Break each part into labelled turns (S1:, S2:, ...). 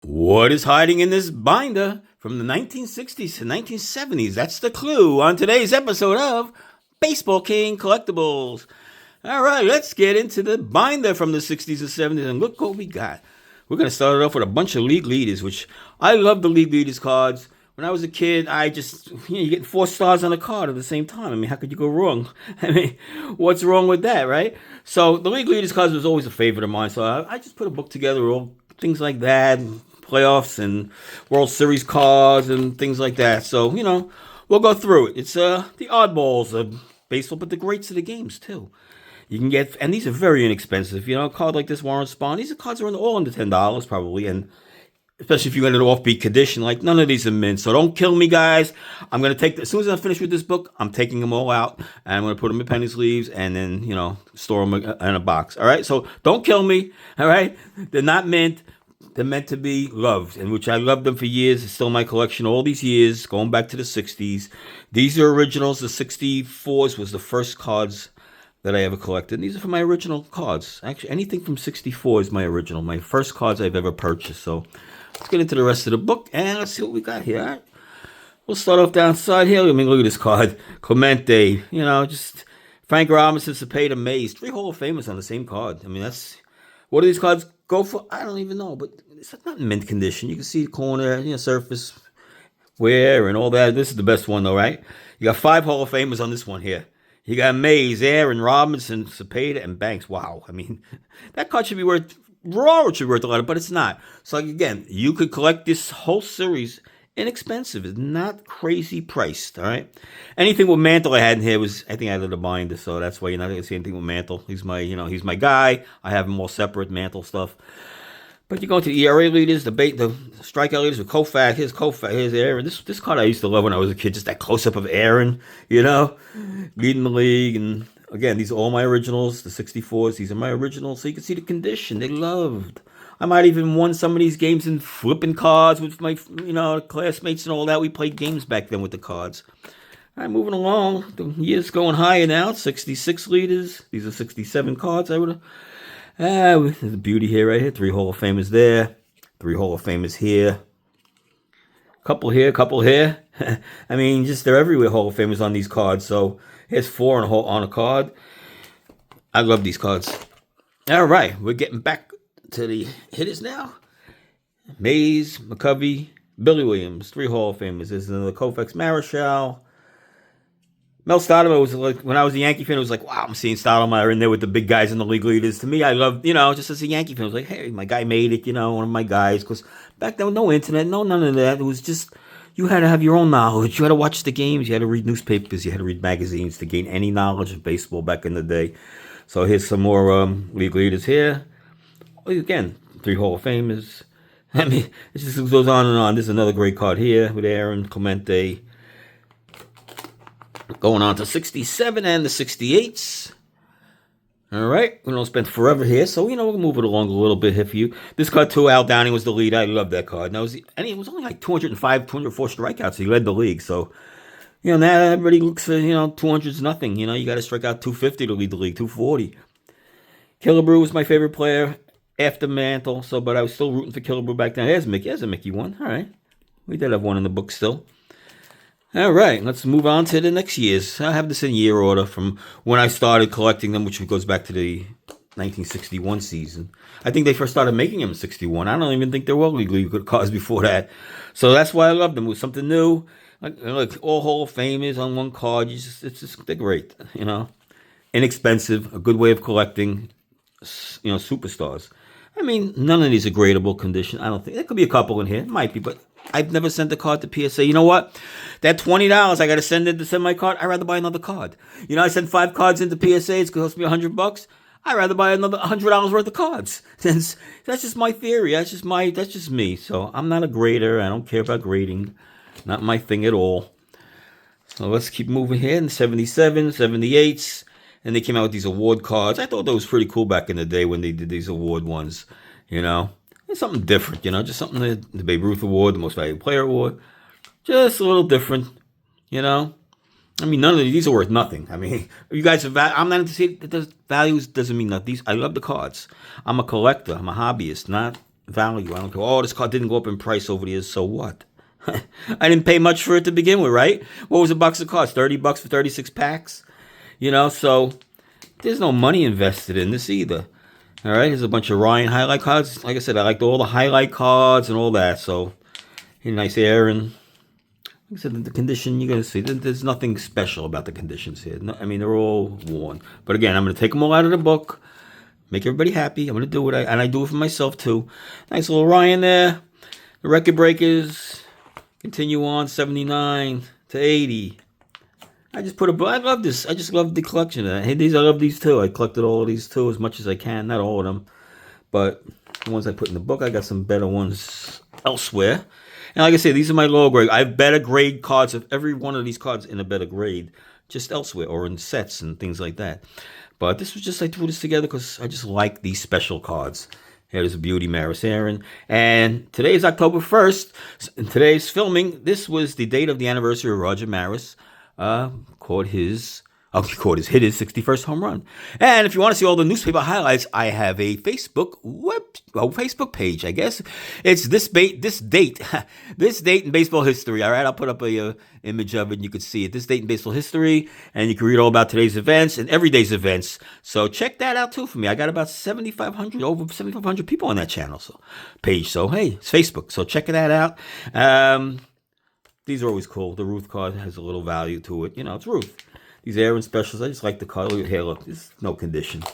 S1: What is hiding in this binder from the 1960s to 1970s? That's the clue on today's episode of Baseball King Collectibles. All right, let's get into the binder from the 60s and 70s, and look what we got. We're going to start it off with a bunch of league leaders, which I love the league leaders cards. When I was a kid, you get 4 stars on a card at the same time. I mean, how could you go wrong? I mean, what's wrong with that, right? So the league leaders cards was always a favorite of mine. So I just put a book together, all things like that, playoffs and World Series cards and things like that. So, we'll go through it. It's the oddballs of baseball, but the greats of the games, too. You can get, and these are very inexpensive. A card like this, Warren Spahn, these cards are all under $10 probably, and especially if you get an offbeat condition, like none of these are mint. So don't kill me, guys. I'm going to take, as soon as I finish with this book, I'm taking them all out, and I'm going to put them in penny sleeves, and then, store them in a box. All right? So don't kill me. All right? They're not mint. They're meant to be loved, and which I loved them for years. It's still in my collection all these years, going back to the 60s. These are originals. The 64s was the first cards that I ever collected. These are from my original cards. Actually, anything from 64 is my original, my first cards I've ever purchased. So let's get into the rest of the book, and let's see what we got here. All right? We'll start off downside here. I mean, look at this card. Clemente, just Frank Robinson, Cepeda, Mays. 3 Hall of Famers on the same card. I mean, what do these cards go for? I don't even know, but it's not in mint condition. You can see the corner, surface wear and all that. This is the best one, though, right? You got 5 Hall of Famers on this one here. You got Mays, Aaron, Robinson, Cepeda, and Banks. Wow. I mean, that card should be worth, it should be worth a lot, but it's not. So, again, you could collect this whole series inexpensive. It's not crazy priced, all right? Anything with Mantle I had in here was, I think I did a binder, so that's why you're not going to see anything with Mantle. He's my guy. I have them all separate, Mantle stuff. But you go into the ERA leaders, the strikeout leaders with Koufax. Here's Aaron. This card I used to love when I was a kid, just that close-up of Aaron, leading the league. And, again, these are all my originals, the 64s. These are my originals, so you can see the condition. They loved. I might even won some of these games in flipping cards with my, classmates and all that. We played games back then with the cards. All right, moving along. The year's going higher now. 66 leaders. These are 67 cards. There's a beauty here, right here. 3 Hall of Famers there. 3 Hall of Famers here. Couple here. I mean, they're everywhere, Hall of Famers on these cards. So here's 4 on a card. I love these cards. All right, we're getting back to the hitters now. Mays, McCovey, Billy Williams, 3 Hall of Famers. There's another Koufax, Marichal. Mel Stoudemire was like, when I was a Yankee fan, it was like, wow, I'm seeing Stoudemire in there with the big guys in the league leaders. To me, I love, just as a Yankee fan, I was like, hey, my guy made it, one of my guys. Because back then, no internet, none of that. It was just, you had to have your own knowledge. You had to watch the games. You had to read newspapers. You had to read magazines to gain any knowledge of baseball back in the day. So here's some more league leaders here. Again, 3 Hall of Famers. I mean, it just goes on and on. There's another great card here with Aaron, Clemente. Going on to 67 and the 68s. All right. We don't spend forever here, so, we'll move it along a little bit here for you. This card, too, Al Downing was the lead. I love that card. Now, it was only like 204 strikeouts. He led the league, so, now everybody looks for, 200's nothing. You got to strike out 250 to lead the league, 240. Killebrew was my favorite player after Mantle, but I was still rooting for Killebrew back then. There's a Mickey one. All right. We did have one in the book still. All right, let's move on to the next years. I have this in year order from when I started collecting them, which goes back to the 1961 season. I think they first started making them in 61. I don't even think there were legally good cards before that. So that's why I love them. It was something new. Like all Hall of Famers on one card. They're great, Inexpensive, a good way of collecting, superstars. I mean, none of these are gradable condition. I don't think. There could be a couple in here. It might be, but I've never sent a card to PSA. You know what? That $20 I got to send my card. I'd rather buy another card. I send 5 cards into PSA. It's going to cost me $100. I'd rather buy another $100 worth of cards. That's just my theory. That's just me. So I'm not a grader. I don't care about grading. Not my thing at all. So let's keep moving here. In 77, 78s. And they came out with these award cards. I thought that was pretty cool back in the day when they did these award ones. It's something different, just something the Babe Ruth Award, the Most Valuable Player Award. Just a little different, I mean, none of these are worth nothing. I mean, you guys are. I'm not into see values. Doesn't mean nothing. I love the cards. I'm a collector. I'm a hobbyist, not value. I don't care. Oh, this card didn't go up in price over the years. So what? I didn't pay much for it to begin with, right? What was a box of cards? $30 for 36 packs? So there's no money invested in this either. All right, here's a bunch of Ryan highlight cards. Like I said, I liked all the highlight cards and all that. So, nice Aaron. Like I said, the condition, you're going to see, there's nothing special about the conditions here. No, I mean, they're all worn. But again, I'm going to take them all out of the book, make everybody happy. I'm going to do it, and I do it for myself too. Nice little Ryan there. The record breakers continue on, 79 to 80. I just I love this. I just love the collection. I love these too. I collected all of these too as much as I can. Not all of them, but the ones I put in the book, I got some better ones elsewhere. And like I say, these are my lower grade. I have better grade cards of every one of these cards in a better grade, just elsewhere or in sets and things like that. But this was just, I threw this together because I just like these special cards. Here's a beauty, Maris Aaron. And today is October 1st. In today's filming, this was the date of the anniversary of Roger Maris. Hit his 61st home run. And if you want to see all the newspaper highlights, I have a Facebook page, I guess. It's this date in baseball history. All right, I'll put up a image of it and you can see it. This date in baseball history, and you can read all about today's events and every day's events. So check that out too for me. I got about over 7,500 people on that channel, page. So hey, it's Facebook. So check that out. These are always cool. The Ruth card has a little value to it. It's Ruth. These Aaron specials, I just like the card. Look at here, look. There's no condition.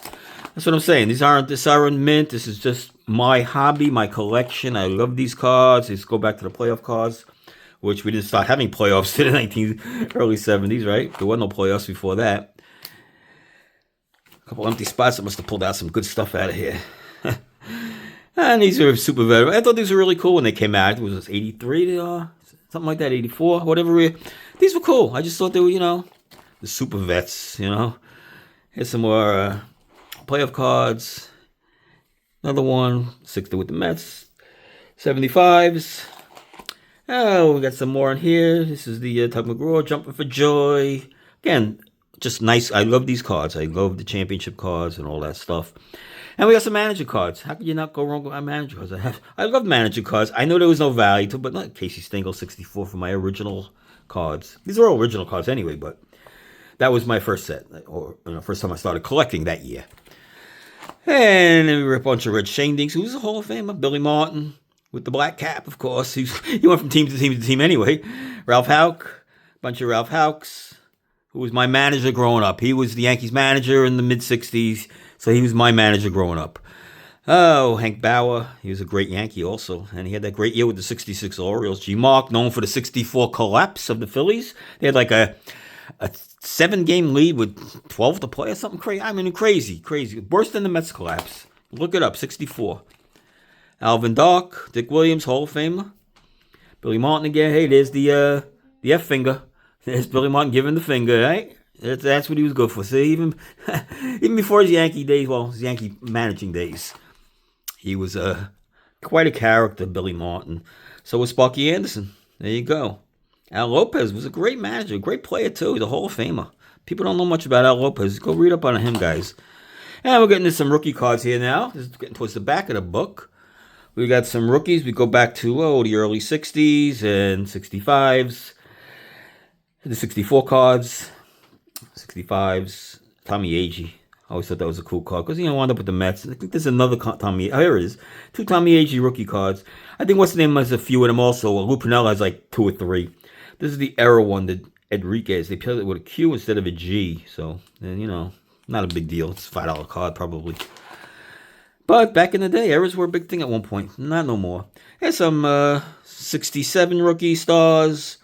S1: That's what I'm saying. These aren't mint. This is just my hobby, my collection. I love these cards. Let's go back to the playoff cards, which we didn't start having playoffs in the early 70s, right? There were no playoffs before that. A couple empty spots. I must have pulled out some good stuff out of here. And these are super veteran. I thought these were really cool when they came out. It was 83, something like that, 84, whatever. These were cool. I just thought they were, the super vets, Here's some more playoff cards. Another one, 60 with the Mets. 75s. Oh, we got some more in here. This is the Tug McGraw, Jumping for Joy. Again, just nice. I love these cards. I love the championship cards and all that stuff. And we got some manager cards. How could you not go wrong with my manager cards? I love manager cards. I know there was no value to, but not Casey Stengel 64 for my original cards. These are all original cards anyway, but that was my first set, or first time I started collecting that year. And then we were a bunch of Red Shandings, who's a Hall of Famer. Billy Martin with the black cap, of course. He went from team to team to team anyway. Ralph Houck, a bunch of Ralph Houcks, who was my manager growing up. He was the Yankees manager in the mid-'60s, so he was my manager growing up. Oh, Hank Bauer, he was a great Yankee also, and he had that great year with the 66 Orioles. G. Mark, known for the 64 collapse of the Phillies. They had like a 7-game lead with 12 to play or something crazy. I mean, crazy. Worse than the Mets collapse. Look it up, 64. Alvin Dark, Dick Williams, Hall of Famer. Billy Martin again. Hey, there's the F finger. There's Billy Martin giving the finger, right? That's what he was good for. See, even before his Yankee days, his Yankee managing days, he was quite a character, Billy Martin. So was Sparky Anderson. There you go. Al Lopez was a great manager, great player too. He's a Hall of Famer. People don't know much about Al Lopez. Go read up on him, guys. And we're getting into some rookie cards here now. This is getting towards the back of the book. We got some rookies. We go back to the early 60s and 65s. The 64 cards, 65s. Tommy Agee. I always thought that was a cool card because wound up with the Mets. I think there's another Tommy. Oh, here it is. 2 Tommy Agee rookie cards. I think what's the name has a few of them also. Lou Piniella has like 2 or 3. This is the error one that Enriquez. They played it with a Q instead of a G. So, not a big deal. It's a $5 card probably. But back in the day, errors were a big thing at one point. Not no more. Here's some 67 rookie stars.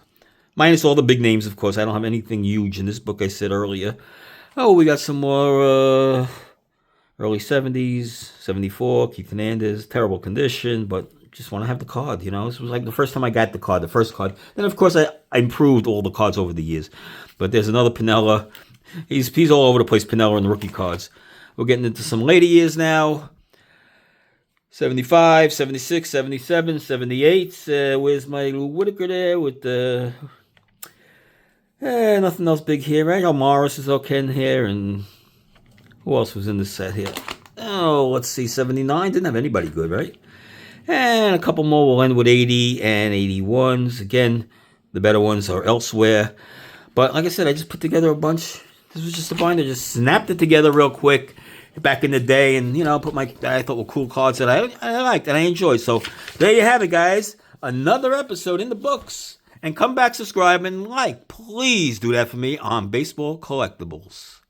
S1: Minus all the big names, of course. I don't have anything huge in this book I said earlier. Oh, we got some more early 70s, 74, Keith Hernandez. Terrible condition, but just want to have the card, This was like the first time I got the first card. Then, of course, I improved all the cards over the years. But there's another Piniella. He's all over the place, Piniella and the rookie cards. We're getting into some later years now. 75, 76, 77, 78. Where's my Lou Whitaker there with the... nothing else big here, right? Oh, Morris is okay in here. And who else was in this set here? Oh, let's see. 79. Didn't have anybody good, right? And a couple more will end with 80 and 81s. Again, the better ones are elsewhere. But like I said, I just put together a bunch. This was just a binder. Just snapped it together real quick back in the day. And, put I thought were cool cards that I liked and I enjoyed. So there you have it, guys. Another episode in the books. And come back, subscribe, and like. Please do that for me on Baseball Collectibles.